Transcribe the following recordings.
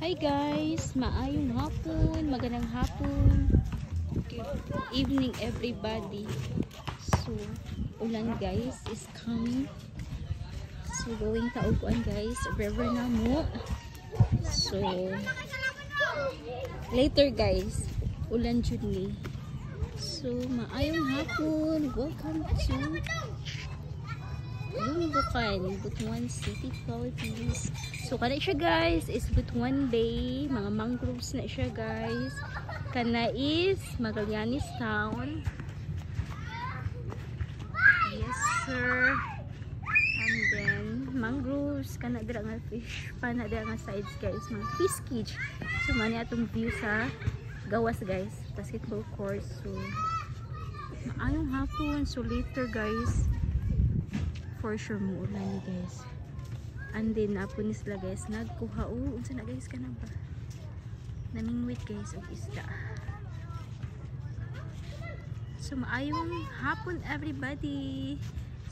Hi guys, maayong hapon, magandang hapon. Good evening everybody. So, ulan guys is coming. So, going tauguan guys, river na mo. So, later guys, ulan jud ni. So, maayong hapon. Welcome to Butuan City, Philippines. So kana siya guys is Butuan Bay, mga mangroves na siya guys. Kana is Magallanes Town. Yes sir. And then mangroves, kana dira nga fish pa na dira nga sides guys, mga fish cage. So mani atong view sa gawas guys, basketball court. So maayong hapon. So later guys, for sure mo ulan ni guys. And then napon sila guys nagkuha unsa na guys kana ba namingwit guys og isda. So maayong hapon everybody.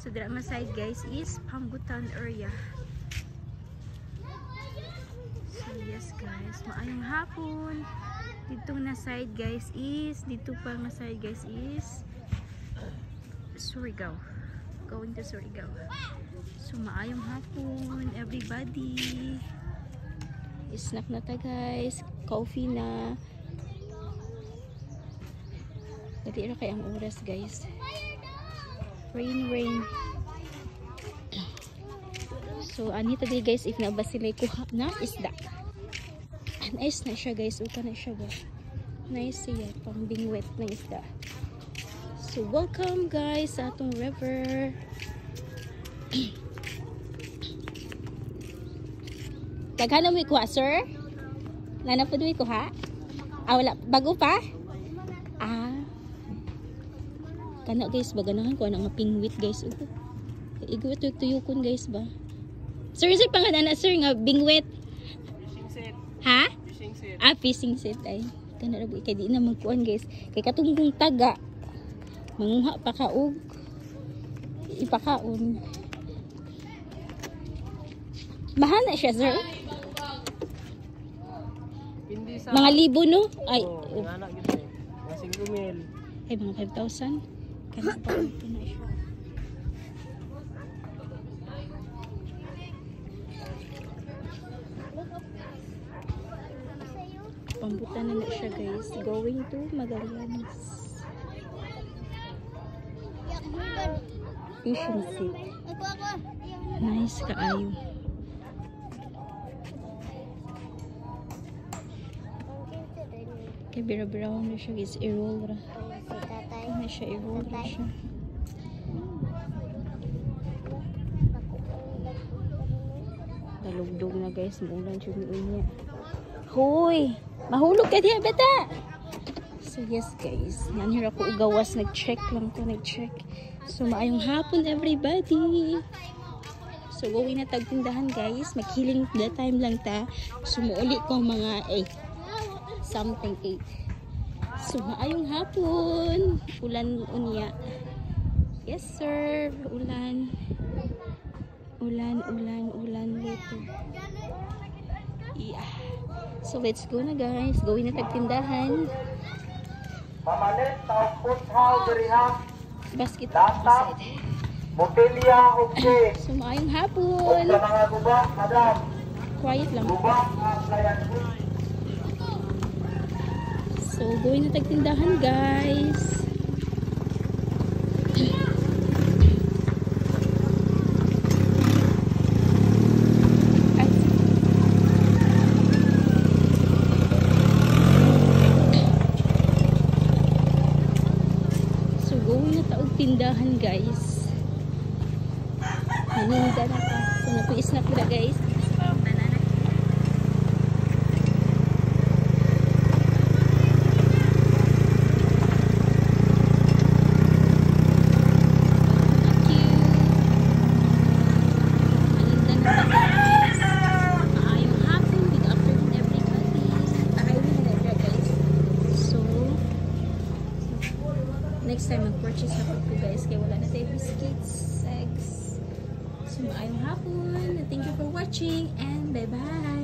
So dira nga side guys is Pambutan area. So yes guys, maayong hapon. Dito na side guys is Surigao. Going to Surigao. So maayong hapon everybody. Snack na ta guys, coffee na. Dali ra kay ang oras guys. Rain. So anita di guys if na ba sila kuha na isda. Nice na siya guys, uka na siya ba. Nice siya, pang bingwet na isda. So welcome guys sa atong river. Daghana mo ikuha sir? Nanapod mo ikuha? Wala, bago pa? Kana guys ba ganahan ko nga pingwit guys. Igo ito tuyukon guys ba? Sir pangalan na sir nga bingwit? Fishing set. Ha? Fishing set. Fishing set ay. Kana ra kay di na magkuan guys. Kay katungkong taga manguha pa ka og ipakaon. Mahal na siya sir? Hindi sa mga libo no? Ay, anak gid eh. Mga 5,000. Ay mga 5,000. Kana pa ito na siya. Pambutan na siya guys. Going to Magallanes. Fishing set. Nice kaayo. Kaya bira-bira na siya guys. I-roll ra. Na siya, i-roll ra siya. Dalugdog na guys. Maulan siya niya. Hoy! Mahulog ka diya beta! So yes guys. Nanhira ko ugawas. Nag-check lang ko. So maayong hapon everybody. So gawin na tagtindahan guys. Maghiling that time lang ta. So muuli ko mga 8. Something 8. So maayong hapon. Ulan unya. Yes sir. Ulan later. Yeah. So let's go na guys. Gawin na tagtindahan. Mamalit sa puthaw diriha. Basket Datap, Motelia, okay. So maayong hapon. Sa mga gubak, madam. Quiet lang. Gubak, playan. So gawin na tagtindahan guys. Tindahan guys. Maninda na pa. So napu-snack na guys. Banana. Next time mag-purchase na po guys kaya wala na tayo biscuits, eggs. So maayong hapon. Thank you for watching and bye bye.